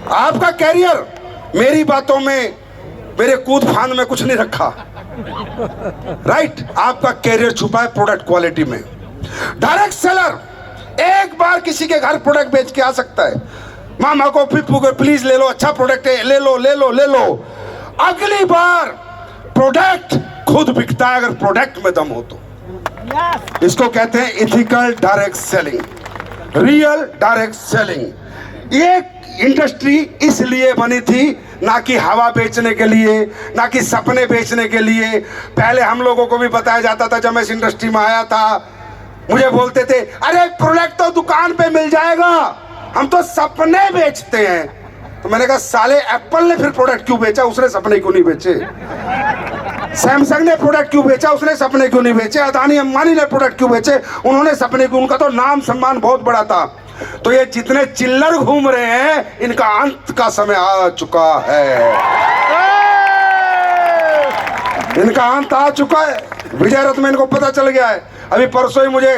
आपका कैरियर, मेरी बातों में, मेरे कूद फांद में कुछ नहीं रखा, राइट? आपका कैरियर छुपा है प्रोडक्ट क्वालिटी में। डायरेक्ट सेलर एक बार किसी के घर प्रोडक्ट बेच के आ सकता है, मामा को प्लीज ले लो, अच्छा प्रोडक्ट है, ले लो ले लो ले लो। अगली बार प्रोडक्ट खुद बिकता है अगर प्रोडक्ट में दम हो तो। इसको कहते हैं ethical direct selling, real direct selling. ये इंडस्ट्री इसलिए बनी थी, ना कि हवा बेचने के लिए, ना कि सपने बेचने के लिए। पहले हम लोगों को भी बताया जाता था, जब मैं इस इंडस्ट्री में आया था, मुझे बोलते थे अरे प्रोडक्ट तो दुकान पे मिल जाएगा, हम तो सपने बेचते हैं। तो मैंने कहा साले एप्पल ने फिर प्रोडक्ट क्यों बेचा, उसने सपने क्यों नहीं बेचे? सैमसंग ने प्रोडक्ट क्यों बेचा, उसने सपने क्यों नहीं बेचे? अदानी अंबानी ने प्रोडक्ट क्यों बेचे, उन्होंने सपने क्यों? उनका तो नाम सम्मान बहुत बड़ा था। तो ये जितने चिल्लर घूम रहे हैं, इनका अंत का समय आ चुका है, इनका अंत आ चुका है। विजय रथ में इनको पता चल गया है। अभी परसों ही मुझे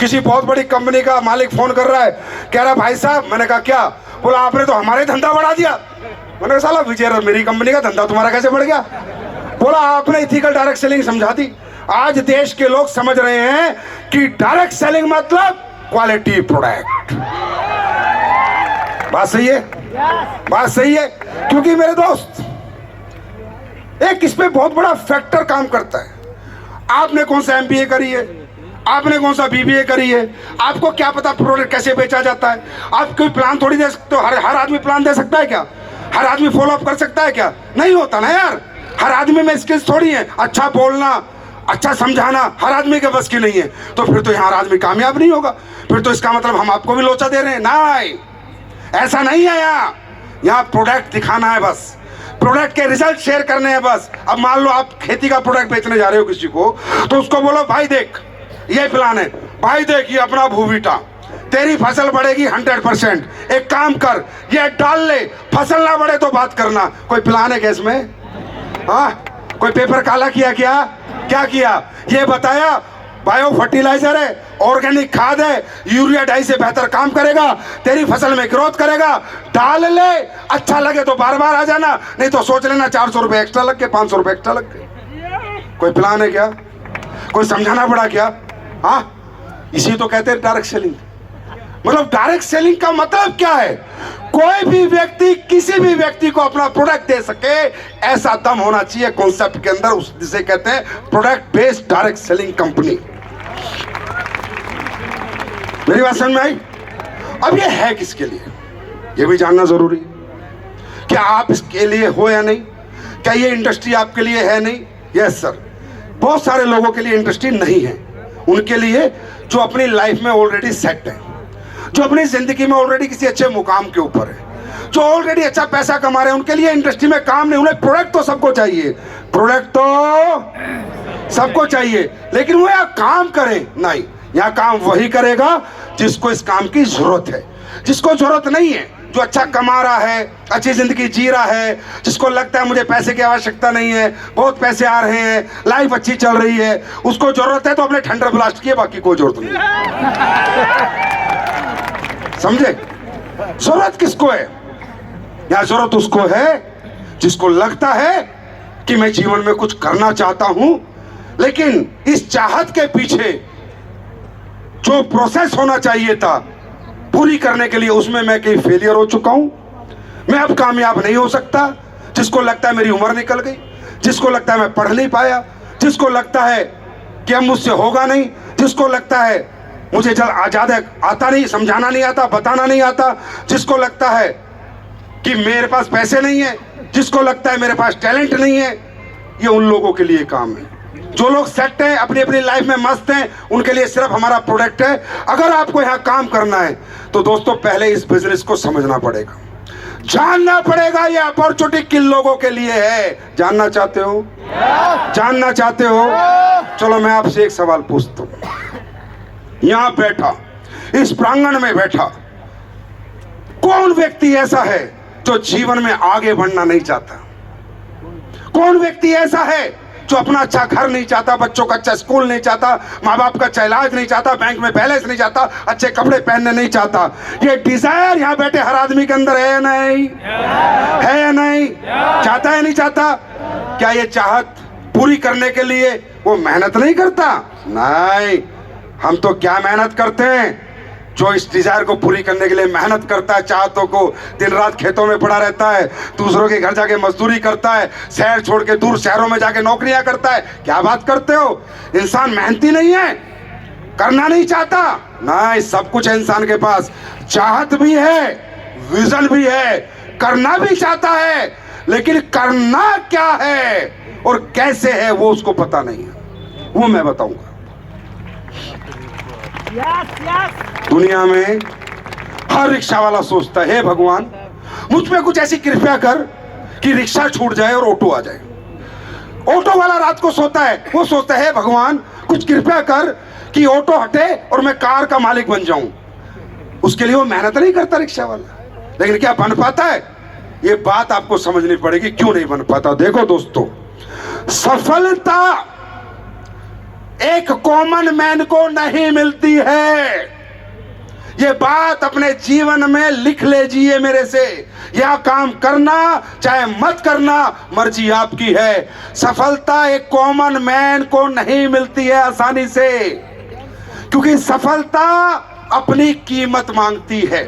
किसी बहुत बड़ी कंपनी का मालिक फोन कर रहा है, कह रहा भाई साहब, मैंने कहा क्या? बोला आपने तो हमारे धंधा बढ़ा दिया। मैंने कहा साला विजय रथ मेरी कंपनी का धंधा तुम्हारा कैसे बढ़ गया? बोला आपने इथिकल डायरेक्ट सेलिंग समझा दी। आज देश के लोग समझ रहे हैं कि डायरेक्ट सेलिंग मतलब क्वालिटी प्रोडक्ट। बात सही है, बात सही है। क्योंकि मेरे दोस्त, एक इस पे बहुत बड़ा फैक्टर काम करता है। आपने कौन सा एमबीए करी है, आपने कौन सा बीबीए करी है, आपको क्या पता प्रोडक्ट कैसे बेचा जाता है? आप कोई प्लान थोड़ी दे सकते हो। हर आदमी प्लान दे सकता है क्या? हर आदमी फॉलो अप कर सकता है क्या? नहीं होता ना यार। हर आदमी में स्किल्स थोड़ी है। अच्छा बोलना, अच्छा समझाना हर आदमी के बस की नहीं है। तो फिर तो यहाँ हर आदमी कामयाब नहीं होगा। फिर तो इसका मतलब हम आपको भी लोचा दे रहे हैं। नहीं, ऐसा नहीं है। यहाँ प्रोडक्ट दिखाना है, बस प्रोडक्ट के रिजल्ट शेयर करने हैं बस। अब मान लो आप खेती का प्रोडक्ट बेचने जा रहे हो किसी को, तो उसको बोलो भाई देख ये प्लान है, भाई देख ये अपना भूवीटा, तेरी फसल बढ़ेगी 100%। एक काम कर, ये डाल ले, फसल ना बढ़े तो बात करना। कोई प्लान है क्या इसमें? हाँ, कोई पेपर काला किया क्या? क्या किया? ये बताया बायो फर्टिलाइजर है, ऑर्गेनिक खाद है, यूरिया डाई से बेहतर काम करेगा, तेरी फसल में ग्रोथ करेगा, डाल ले। अच्छा लगे तो बार बार आ जाना, नहीं तो सोच लेना 400 रुपए एक्स्ट्रा लग गए, 500 रुपए एक्स्ट्रा लग गए। कोई प्लान है क्या? कोई समझाना पड़ा क्या? हाँ, इसी तो कहते हैं डायरेक्ट सेलिंग। मतलब डायरेक्ट सेलिंग का मतलब क्या है? कोई भी व्यक्ति किसी भी व्यक्ति को अपना प्रोडक्ट दे सके, ऐसा दम होना चाहिए कॉन्सेप्ट के अंदर। उस जिसे कहते हैं product based direct selling company. मेरी बात समझ में आई? अब ये है किसके लिए, ये भी जानना जरूरी। क्या आप इसके लिए हो या नहीं? क्या ये इंडस्ट्री आपके लिए है? नहीं। यस सर, बहुत सारे लोगों के लिए इंडस्ट्री नहीं है। उनके लिए जो अपनी लाइफ में ऑलरेडी सेट है, जो अपनी जिंदगी में ऑलरेडी किसी अच्छे मुकाम के ऊपर है, जो ऑलरेडी अच्छा पैसा कमा रहे हैं, उनके लिए इंडस्ट्री में काम नहीं। उन्हें प्रोडक्ट तो सबको चाहिए, प्रोडक्ट तो सबको चाहिए, लेकिन वो यहाँ काम करे नहीं। यहाँ काम वही करेगा जिसको इस काम की जरूरत है। जिसको जरूरत नहीं है, जो अच्छा कमा रहा है, अच्छी जिंदगी जी रहा है, जिसको लगता है मुझे पैसे की आवश्यकता नहीं है, बहुत पैसे आ रहे हैं, लाइफ अच्छी चल रही है, उसको जरूरत है तो अपने थंडर ब्लास्ट किए, बाकी कोई जरूरत नहीं। समझे? जरूरत किसको है? या जरूरत उसको है जिसको लगता है कि मैं जीवन में कुछ करना चाहता हूं, लेकिन इस चाहत के पीछे जो प्रोसेस होना चाहिए था पूरी करने के लिए, उसमें मैं कहीं फेलियर हो चुका हूं, मैं अब कामयाब नहीं हो सकता। जिसको लगता है मेरी उम्र निकल गई, जिसको लगता है मैं पढ़ नहीं पाया, जिसको लगता है कि अब मुझसे होगा नहीं, जिसको लगता है मुझे ज्यादा आता नहीं, समझाना नहीं आता, बताना नहीं आता, जिसको लगता है कि मेरे पास पैसे नहीं है, जिसको लगता है मेरे पास टैलेंट नहीं है, ये उन लोगों के लिए काम है। जो लोग सेट हैं, अपनी अपनी लाइफ में मस्त हैं, उनके लिए सिर्फ हमारा प्रोडक्ट है। अगर आपको यहाँ काम करना है तो दोस्तों पहले इस बिजनेस को समझना पड़ेगा, जानना पड़ेगा ये अपॉर्चुनिटी किन लोगों के लिए है। जानना चाहते हो? जानना चाहते हो? चलो मैं आपसे एक सवाल पूछता हूं। यहां बैठा, इस प्रांगण में बैठा कौन व्यक्ति ऐसा है जो जीवन में आगे बढ़ना नहीं चाहता? कौन व्यक्ति ऐसा है जो अपना अच्छा घर नहीं चाहता, बच्चों का अच्छा स्कूल नहीं चाहता, माँ बाप का अच्छा इलाज नहीं चाहता, बैंक में बैलेंस नहीं चाहता, अच्छे कपड़े पहनने नहीं चाहता। ये डिजायर यहाँ बैठे हर आदमी के अंदर है या नहीं? है या नहीं? चाहता है नहीं चाहता? क्या ये चाहत पूरी करने के लिए वो मेहनत नहीं करता? नहीं, हम तो क्या मेहनत करते हैं। जो इस डिजायर को पूरी करने के लिए मेहनत करता है, चाहतों को, दिन रात खेतों में पड़ा रहता है, दूसरों के घर जाके मजदूरी करता है, शहर छोड़ के दूर शहरों में जाके नौकरियां करता है। क्या बात करते हो? इंसान मेहनती नहीं है? करना नहीं चाहता? नहीं, सब कुछ है इंसान के पास। चाहत भी है, विजन भी है, करना भी चाहता है, लेकिन करना क्या है और कैसे है वो उसको पता नहीं है। वो मैं बताऊंगा। दुनिया में हर रिक्शा वाला सोचता है, हे भगवान मुझ पे कुछ ऐसी कृपया कर कि रिक्शा छूट जाए और ऑटो आ जाए। ऑटो वाला रात को सोता है, वो सोचता है, हे भगवान कुछ कृपया कर कि ऑटो हटे और मैं कार का मालिक बन जाऊं। उसके लिए वो मेहनत नहीं करता रिक्शा वाला। लेकिन क्या बन पाता है? ये बात आपको समझनी पड़ेगी, क्यों नहीं बन पाता। देखो दोस्तों, सफलता एक कॉमन मैन को नहीं मिलती है। ये बात अपने जीवन में लिख लीजिए मेरे से। यह काम करना चाहे मत करना, मर्जी आपकी है। सफलता एक कॉमन मैन को नहीं मिलती है आसानी से, क्योंकि सफलता अपनी कीमत मांगती है।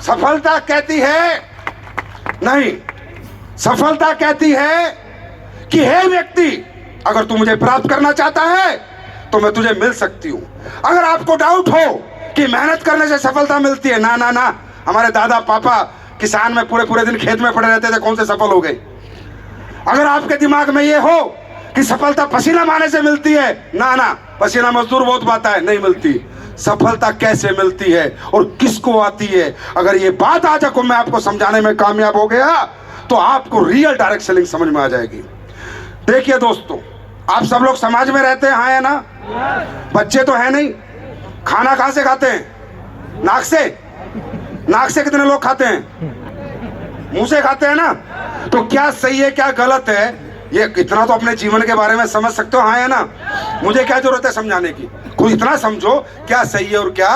सफलता कहती है नहीं, सफलता कहती है कि हे व्यक्ति, अगर तू मुझे प्राप्त करना चाहता है तो मैं तुझे मिल सकती हूं। अगर आपको डाउट हो कि मेहनत करने से सफलता मिलती है, ना ना ना, हमारे दादा पापा किसान में पूरे पूरे दिन खेत में पड़े रहते थे, कौन से सफल हो गए। अगर आपके दिमाग में ये हो कि सफलता पसीना बहाने से मिलती है, ना ना, पसीना मजदूर बहुत बहाता है, नहीं मिलती। सफलता कैसे मिलती है और किसको आती है, अगर ये बात आज को मैं आपको समझाने में कामयाब हो गया तो आपको रियल डायरेक्ट सेलिंग समझ में आ जाएगी। देखिए दोस्तों, आप सब लोग समाज में रहते हैं, हाँ या ना? बच्चे तो है नहीं। खाना कहां से खाते हैं? नाक से। नाक से कितने लोग खाते हैं? मुंह से खाते हैं ना। तो क्या सही है क्या गलत है, ये इतना तो अपने जीवन के बारे में समझ सकते हो, हाँ या ना? मुझे क्या जरूरत है समझाने की? खुद इतना समझो क्या सही है और क्या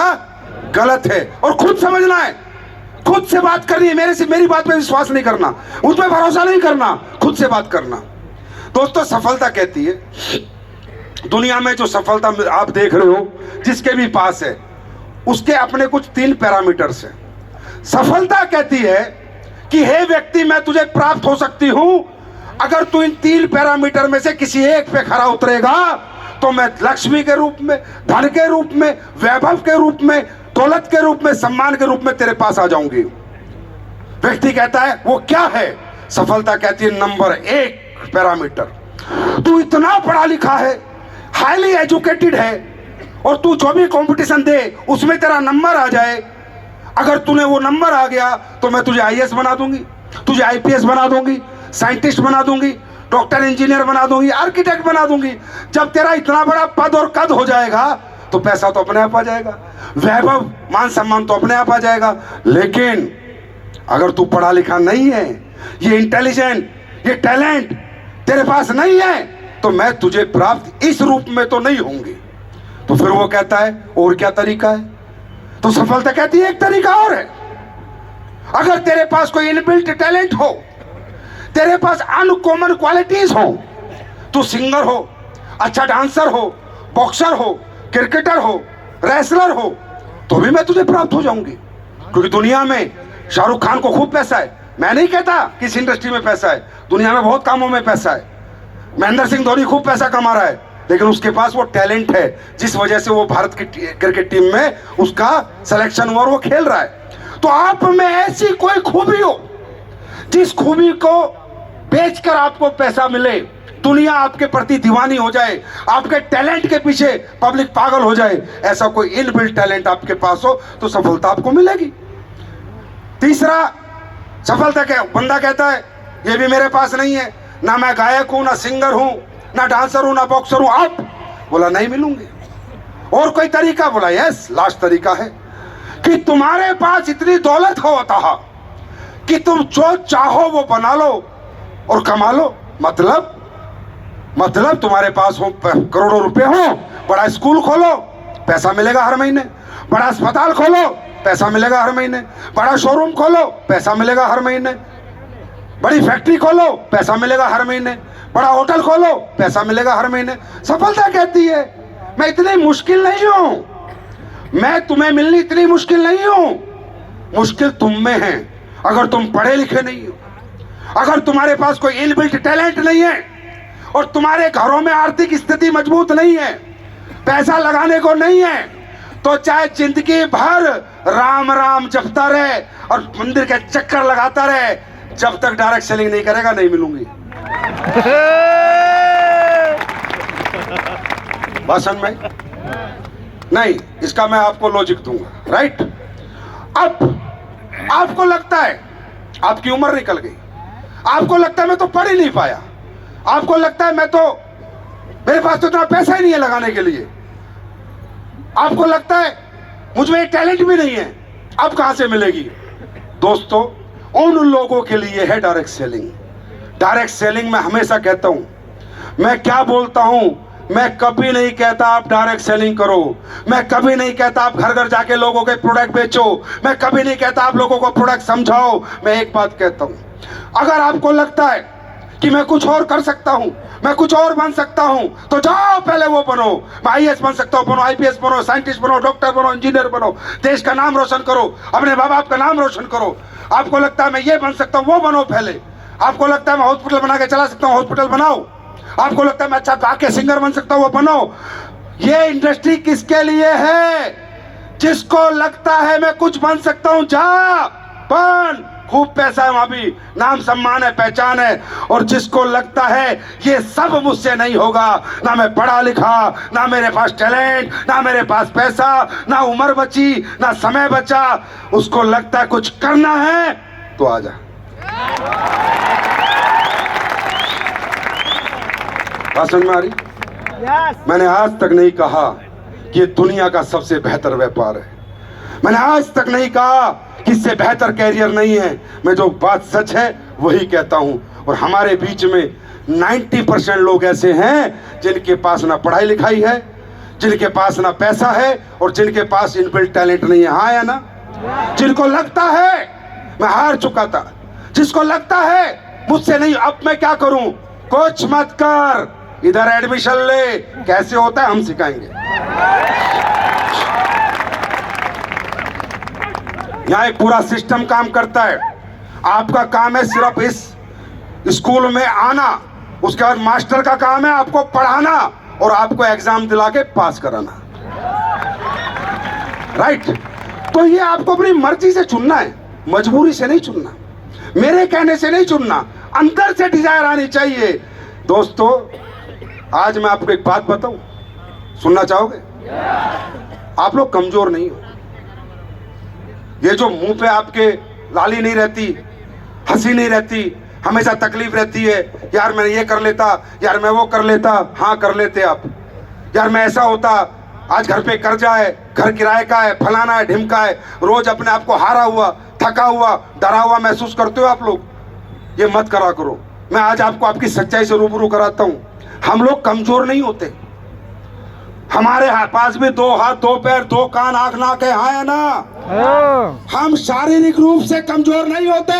गलत है, और खुद समझना है, खुद से बात करनी है। मेरी बात पे विश्वास नहीं करना, उस पर भरोसा नहीं करना, खुद से बात करना। दोस्तों, सफलता कहती है, दुनिया में जो सफलता आप देख रहे हो जिसके भी पास है, उसके अपने कुछ 3 पैरामीटर्स हैं। सफलता कहती है कि हे व्यक्ति, मैं तुझे प्राप्त हो सकती हूं अगर तू इन 3 पैरामीटर में से किसी एक पे खरा उतरेगा, तो मैं लक्ष्मी के रूप में, धन के रूप में, वैभव के रूप में, दौलत के रूप में, सम्मान के रूप में तेरे पास आ जाऊंगी। व्यक्ति कहता है वो क्या है? सफलता कहती है नंबर 1 पैरामीटर, तू इतना पढ़ा लिखा है, हाईली एजुकेटेड है, और तू जो भी कंपटीशन दे उसमें तेरा नंबर आ जाए। अगर तूने वो नंबर आ गया तो मैं तुझे आईएएस बना दूंगी, तुझे आईपीएस बना दूंगी, साइंटिस्ट बना दूंगी, डॉक्टर इंजीनियर बना दूंगी, आर्किटेक्ट बना दूंगी। जब तेरा इतना बड़ा पद और कद हो जाएगा तो पैसा तो अपने आप आ जाएगा, वैभव मान सम्मान तो अपने आप आ जाएगा। लेकिन अगर तू पढ़ा लिखा नहीं है, ये इंटेलिजेंट, ये टैलेंट तेरे पास नहीं है, तो मैं तुझे प्राप्त इस रूप में तो नहीं होंगी। तो फिर वो कहता है और क्या तरीका है? तो सफलता कहती है एक तरीका और है। अगर तेरे पास कोई इनबिल्ट टैलेंट हो, तेरे पास अनकॉमन क्वालिटीज हो, तू सिंगर हो, अच्छा डांसर हो, बॉक्सर हो, क्रिकेटर हो, रेसलर हो, तो भी मैं तुझे प्राप्त हो जाऊंगी। क्योंकि दुनिया में शाहरुख खान को खूब पैसा है। मैं नहीं कहता किस इंडस्ट्री में पैसा है, दुनिया में बहुत कामों में पैसा है। महेंद्र सिंह धोनी खूब पैसा कमा रहा है, लेकिन उसके पास वो टैलेंट है जिस वजह से वो भारत की क्रिकेट टीम में उसका सिलेक्शन हुआ और वो खेल रहा है। तो आप में ऐसी कोई खूबी हो जिस खूबी को बेचकर आपको पैसा मिले, दुनिया आपके प्रति दीवानी हो जाए, आपके टैलेंट के पीछे पब्लिक पागल हो जाए, ऐसा कोई इनबिल्ट टैलेंट आपके पास हो तो सफलता आपको मिलेगी। तीसरा, सफलता क्या, बंदा कहता है ये भी मेरे पास नहीं है, ना मैं गायक हूं, ना सिंगर हूं, ना डांसर हूं, ना बॉक्सर हूं। आप बोला नहीं मिलूंगे। और कोई तरीका? बोला यस, लास्ट तरीका है कि तुम्हारे पास इतनी दौलत हो अतः कि तुम जो चाहो वो बना लो और कमा लो, मतलब तुम्हारे पास हो करोड़ों रुपए हो, बड़ा स्कूल खोलो, पैसा मिलेगा हर महीने, बड़ा अस्पताल खोलो, पैसा मिलेगा हर महीने, बड़ा शोरूम खोलो, पैसा मिलेगा हर महीने, बड़ी फैक्ट्री खोलो, पैसा मिलेगा हर महीने, बड़ा होटल खोलो, पैसा मिलेगा हर महीने। सफलता कहती है मैं इतनी मुश्किल नहीं हूं, मैं तुम्हें मिलनी इतनी मुश्किल नहीं हूं, मुश्किल तुम में है। अगर तुम पढ़े लिखे नहीं हो, अगर तुम्हारे पास कोई इनबिल्ट टैलेंट नहीं है और तुम्हारे घरों में आर्थिक स्थिति मजबूत नहीं है, पैसा लगाने को नहीं है, तो चाहे जिंदगी भर राम राम जपता रहे और मंदिर के चक्कर लगाता रहे, जब तक डायरेक्ट सेलिंग नहीं करेगा नहीं मिलूंगी। बात समझ में नहीं? इसका मैं आपको लॉजिक दूंगा, राइट? अब आपको लगता है आपकी उम्र निकल गई, आपको लगता है मैं तो पढ़ ही नहीं पाया, आपको लगता है मैं तो, मेरे पास तो इतना पैसा ही नहीं है लगाने के लिए, आपको लगता है मुझ में टैलेंट भी नहीं है, अब कहां से मिलेगी? दोस्तों, उन लोगों के लिए है डायरेक्ट सेलिंग। डायरेक्ट सेलिंग में हमेशा कहता हूं, मैं क्या बोलता हूं, मैं कभी नहीं कहता आप डायरेक्ट सेलिंग करो, मैं कभी नहीं कहता आप घर घर जाके लोगों के प्रोडक्ट बेचो, मैं कभी नहीं कहता आप लोगों को प्रोडक्ट समझाओ। मैं एक बात कहता हूं, अगर आपको लगता है कि मैं कुछ और कर सकता हूं, मैं कुछ और बन सकता हूं, तो जाओ पहले वो बनो। मैं आईएएस बन सकता हूं, बनो, आईपीएस बनो, साइंटिस्ट बनो, डॉक्टर बनो, इंजीनियर बनो, देश का नाम रोशन करो, अपने माँ बाप का नाम रोशन करो। आपको लगता है मैं ये बन सकता हूं, वो बनो पहले। आपको लगता है मैं हॉस्पिटल बना के चला सकता हूं, हॉस्पिटल बनाओ। आपको लगता है मैं अच्छा गा के सिंगर बन सकता हूं, वो बनो। ये इंडस्ट्री किसके लिए है? जिसको लगता है मैं कुछ बन सकता हूं, जा बन, खूब पैसा है वहां भी, नाम सम्मान है, पहचान है। और जिसको लगता है ये सब मुझसे नहीं होगा, ना मैं पढ़ा लिखा, ना मेरे पास टैलेंट, ना मेरे पास पैसा, ना उम्र बची, ना समय बचा, उसको लगता है कुछ करना है तो आ जा। बात समझ में आ रही? मैंने आज तक नहीं कहा कि ये दुनिया का सबसे बेहतर व्यापार है, मैंने आज तक नहीं कहा कि इससे बेहतर कैरियर नहीं है। मैं जो बात सच है वही कहता हूं। और हमारे बीच में 90% लोग ऐसे हैं जिनके पास ना पढ़ाई लिखाई है, जिनके पास ना पैसा है और जिनके पास इनबिल्ट टैलेंट नहीं है। हाँ या ना? जिनको लगता है मैं हार चुका था, जिसको लगता है मुझसे नहीं, अब मैं क्या करूं, कुछ मत कर, इधर एडमिशन ले, कैसे होता है हम सिखाएंगे। यहाँ एक पूरा सिस्टम काम करता है। आपका काम है सिर्फ इस स्कूल में आना, उसके बाद मास्टर का काम है आपको पढ़ाना और आपको एग्जाम दिला के पास कराना, राइट? तो ये आपको अपनी मर्जी से चुनना है, मजबूरी से नहीं चुनना, मेरे कहने से नहीं चुनना, अंदर से डिजायर आनी चाहिए। दोस्तों, आज मैं आपको एक बात बताऊं, सुनना चाहोगे? आप लोग कमजोर नहीं हो। ये जो मुंह पे आपके लाली नहीं रहती, हंसी नहीं रहती, हमेशा तकलीफ रहती है, यार मैं ये कर लेता, यार मैं वो कर लेता। हाँ कर लेते आप, यार मैं ऐसा होता, आज घर पे कर्जा है, घर किराए का है, फलाना है, ढिमका है, रोज अपने आप को हारा हुआ, थका हुआ, डरा हुआ महसूस करते हो आप लोग। ये मत करा करो। मैं आज आपको आपकी सच्चाई से रूबरू कराता हूं। हम लोग कमजोर नहीं होते, हमारे पास भी 2 हाथ, 2 पैर, 2 कान, आंख, नाक है। हाँ या ना? हम शारीरिक रूप से कमजोर नहीं होते,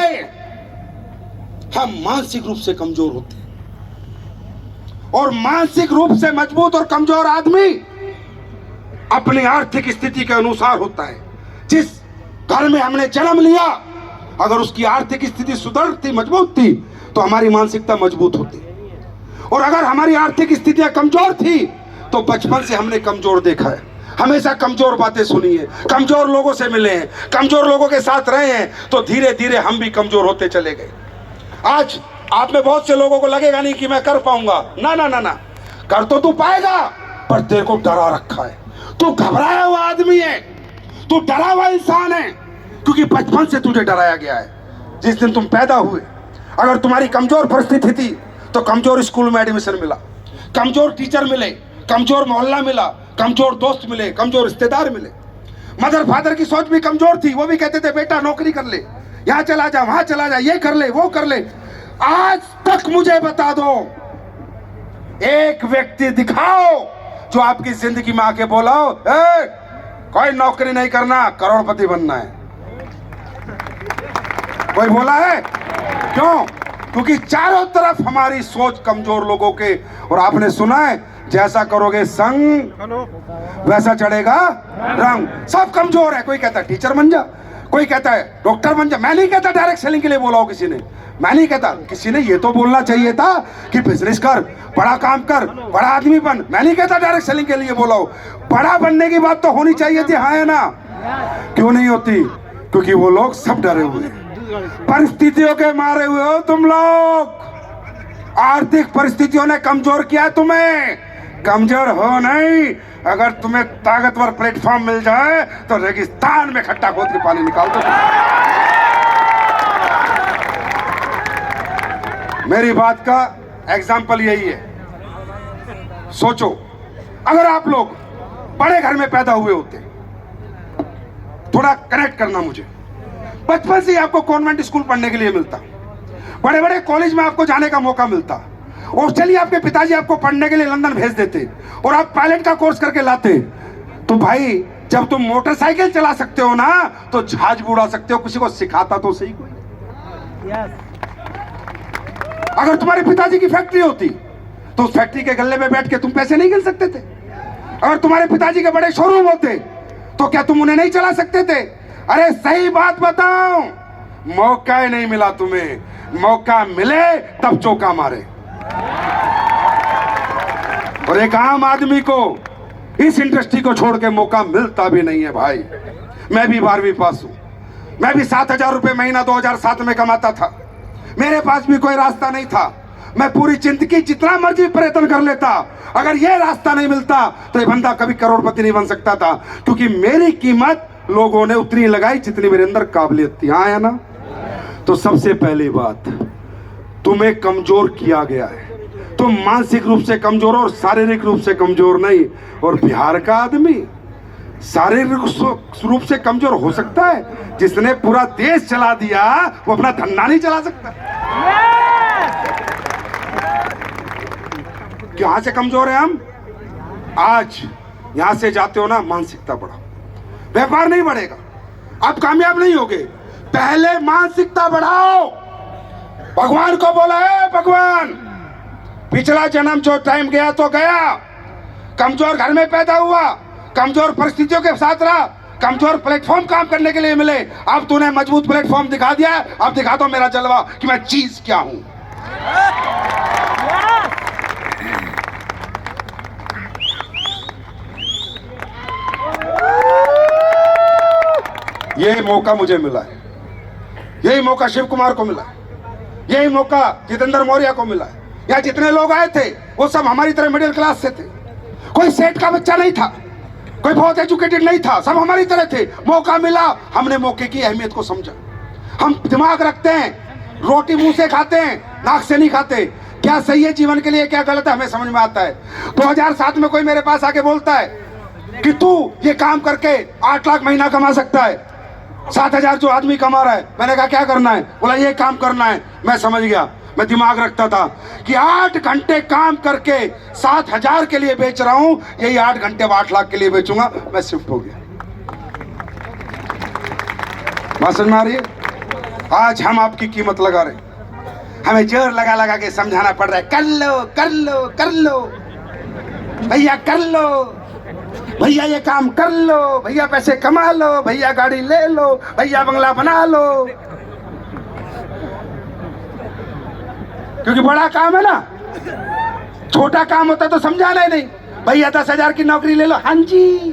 हम मानसिक रूप से कमजोर होते हैं। और मानसिक रूप से मजबूत और कमजोर आदमी अपनी आर्थिक स्थिति के अनुसार होता है। जिस घर में हमने जन्म लिया, अगर उसकी आर्थिक स्थिति सुदृढ़ थी, मजबूत थी, तो हमारी मानसिकता मजबूत होती। और अगर हमारी आर्थिक स्थितियां कमजोर थी, तो बचपन से हमने कमजोर देखा है, हमेशा कमजोर बातें सुनी है, कमजोर लोगों से मिले हैं, कमजोर लोगों के साथ रहे हैं, तो धीरे धीरे हम भी कमजोर होते चले गए। आज आप में बहुत से लोगों को लगेगा नहीं कि मैं कर पाऊंगा, ना ना ना ना, कर तो तू पाएगा, पर तेरे को डरा रखा है, तू घबराया हुआ आदमी है, तू डरा हुआ इंसान है, क्योंकि बचपन से तुझे डराया गया है। जिस दिन तुम पैदा हुए, अगर तुम्हारी कमजोर परिस्थिति थी, तो कमजोर स्कूल में एडमिशन मिला, कमजोर टीचर मिले, कमजोर मोहल्ला मिला, कमजोर दोस्त मिले, कमजोर रिश्तेदार मिले। मदर फादर की सोच भी कमजोर थी, वो भी कहते थे बेटा नौकरी कर ले, यहाँ चला जा, वहां चला जा, ये कर ले, वो कर ले। आज तक मुझे बता दो, एक व्यक्ति दिखाओ जो आपकी जिंदगी में आके बोला हो कोई नौकरी नहीं करना, करोड़पति बनना है। कोई बोला है? क्यों? क्योंकि चारों तरफ हमारी सोच कमजोर लोगों के, और आपने सुना है जैसा करोगे संग वैसा चढ़ेगा रंग। सब कमजोर है। कोई कहता है टीचर बन जा, कोई कहता है डॉक्टर बन जा। मैं नहीं कहता डायरेक्ट सेलिंग के लिए बोला हो किसी ने, मैं नहीं कहता। किसी ने ये तो बोलना चाहिए था कि बिजनेस कर, बड़ा काम कर, बड़ा आदमी बन। मैं नहीं कहता डायरेक्ट सेलिंग के लिए बोला हो। बड़ा बनने की बात तो होनी चाहिए थी, हाँ है ना? क्यों नहीं होती? क्योंकि वो लोग सब डरे हुए हैं, परिस्थितियों के मारे हुए हो तुम लोग। आर्थिक परिस्थितियों ने कमजोर किया तुम्हें। कमजोर हो नहीं। अगर तुम्हें ताकतवर प्लेटफॉर्म मिल जाए तो रेगिस्तान में खट्टा खोद के पानी निकाल दो। मेरी बात का एग्जाम्पल यही है। सोचो, अगर आप लोग बड़े घर में पैदा हुए होते, थोड़ा कनेक्ट करना मुझे, बचपन से ही आपको कॉन्वेंट स्कूल पढ़ने के लिए मिलता, बड़े बड़े कॉलेज में आपको जाने का मौका मिलता, और चलिए आपके पिताजी आपको पढ़ने के लिए लंदन भेज देते और आप पायलट का कोर्स करके लाते, तो भाई जब तुम मोटरसाइकिल चला सकते हो ना तो जहाज भी उड़ा सकते हो। किसी को सिखाता तो सही कोई। अगर तुम्हारे पिताजी की फैक्ट्री होती तो उस फैक्ट्री के गल्ले में बैठ के तुम पैसे नहीं गिन सकते थे। अगर तुम्हारे पिताजी के बड़े शोरूम होते तो क्या तुम उन्हें नहीं चला सकते थे? अरे सही बात बताओ, मौका ही नहीं मिला तुम्हें। मौका मिले तब चौका मारे। और एक आम आदमी को इस इंडस्ट्री को छोड़ के मौका मिलता भी नहीं है भाई। मैं भी 12वीं पास हूं। मैं भी 7,000 रुपए महीना 2007 में कमाता था। मेरे पास भी कोई रास्ता नहीं था। मैं पूरी जिंदगी जितना मर्जी प्रयत्न कर लेता, अगर ये रास्ता नहीं मिलता तो ये बंदा कभी करोड़पति नहीं बन सकता था। क्योंकि मेरी कीमत लोगों ने उतनी लगाई जितनी मेरे अंदर काबिलियत थी। हाँ है ना? तो सबसे पहली बात, तुम्हें कमजोर किया गया है। तुम मानसिक रूप से कमजोर और शारीरिक रूप से कमजोर नहीं। और बिहार का आदमी शारीरिक रूप से कमजोर हो सकता है। जिसने पूरा देश चला दिया वो अपना धंधा नहीं चला सकता। कहां से कमजोर है हम? आज यहां से जाते हो ना, मानसिकता बढ़ाओ, व्यापार नहीं बढ़ेगा, आप कामयाब नहीं होगे। पहले मानसिकता बढ़ाओ। भगवान को बोला है, भगवान पिछला जन्म जो टाइम गया तो गया, कमजोर घर में पैदा हुआ, कमजोर परिस्थितियों के साथ रहा, कमजोर प्लेटफॉर्म काम करने के लिए मिले। अब तूने मजबूत प्लेटफॉर्म दिखा दिया, अब दिखा दो मेरा जलवा कि मैं चीज क्या हूं। यही मौका मुझे मिला है, यही मौका शिव कुमार को मिला है, यही मौका जितेंद्र मौर्य को मिला है। यहाँ जितने लोग आए थे वो सब हमारी तरह मिडिल क्लास से थे। कोई सेठ का बच्चा नहीं था, कोई बहुत एजुकेटेड नहीं था, सब हमारी तरह थे। मौका मिला, हमने मौके की अहमियत को समझा। हम दिमाग रखते हैं, रोटी मुंह से खाते हैं, नाक से नहीं खाते। क्या सही है जीवन के लिए, क्या गलत है, हमें समझ में आता है। 2007 में कोई मेरे पास आके बोलता है कि तू ये काम करके 8 लाख महीना कमा सकता है, 7,000 जो आदमी कमा रहा है। मैंने कहा क्या करना है? बोला ये काम करना है। मैं समझ गया। मैं दिमाग रखता था कि 8 घंटे काम करके 7,000 के लिए बेच रहा हूं, यही 8 घंटे 8 लाख के लिए बेचूंगा। मैं शिफ्ट हो गया। बात समझ में आ रही है? आज हम आपकी कीमत लगा रहे, हमें जोर लगा लगा के समझाना पड़ रहा है, कर लो कर लो कर लो भैया, कर लो भैया, ये काम कर लो भैया, पैसे कमा लो भैया, गाड़ी ले लो भैया, बंगला बना लो। क्योंकि बड़ा काम है ना, छोटा काम होता तो समझाना ही नहीं। भैया 10,000 की नौकरी ले लो, हाँ जी।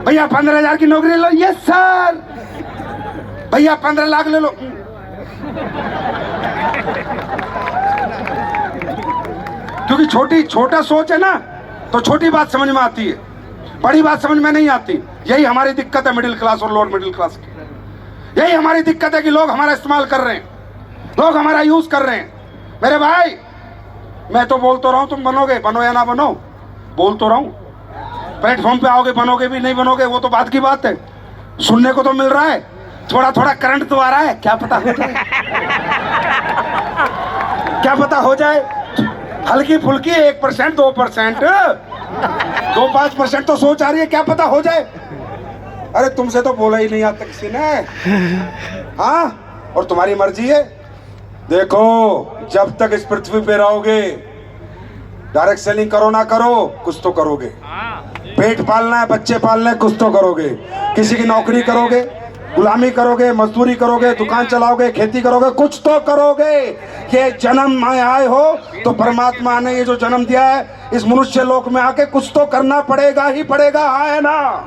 भैया 15,000 की नौकरी ले लो, यस सर। भैया 15 लाख ले लो। क्योंकि छोटा सोच है ना, तो छोटी बात समझ में आती है, बड़ी बात समझ में नहीं आती। यही हमारी दिक्कत है मिडिल क्लास और लोअर मिडिल क्लास की। यही हमारी दिक्कत है कि लोग हमारा इस्तेमाल कर रहे हैं, लोग हमारा यूज कर रहे हैं। मेरे भाई, मैं तो बोल तो रहा हूं, तुम बनोगे, बनो या ना बनो, बोल तो रहा हूं। प्लेटफॉर्म पे आओगे, बनोगे भी नहीं बनोगे वो तो बात की बात है। सुनने को तो मिल रहा है, थोड़ा थोड़ा करंट तो आ रहा है, क्या पता हो जाए। क्या पता हो जाए, हल्की फुल्की 1% 2%, 2-5% तो सोच आ रही है, क्या पता हो जाए। अरे तुमसे तो बोला ही नहीं आता किसी ने। हाँ, और तुम्हारी मर्जी है। देखो, जब तक इस पृथ्वी पे रहोगे, डायरेक्ट सेलिंग करो ना करो, कुछ तो करोगे। पेट पालना है, बच्चे पालने हैं, कुछ तो करोगे। किसी की नौकरी करोगे, गुलामी करोगे, मजदूरी करोगे, दुकान चलाओगे, खेती करोगे, कुछ तो करोगे। ये जन्म में आए हो तो परमात्मा ने ये जो जन्म दिया है इस मनुष्य लोक में आके कुछ तो करना पड़ेगा ही पड़ेगा, है ना।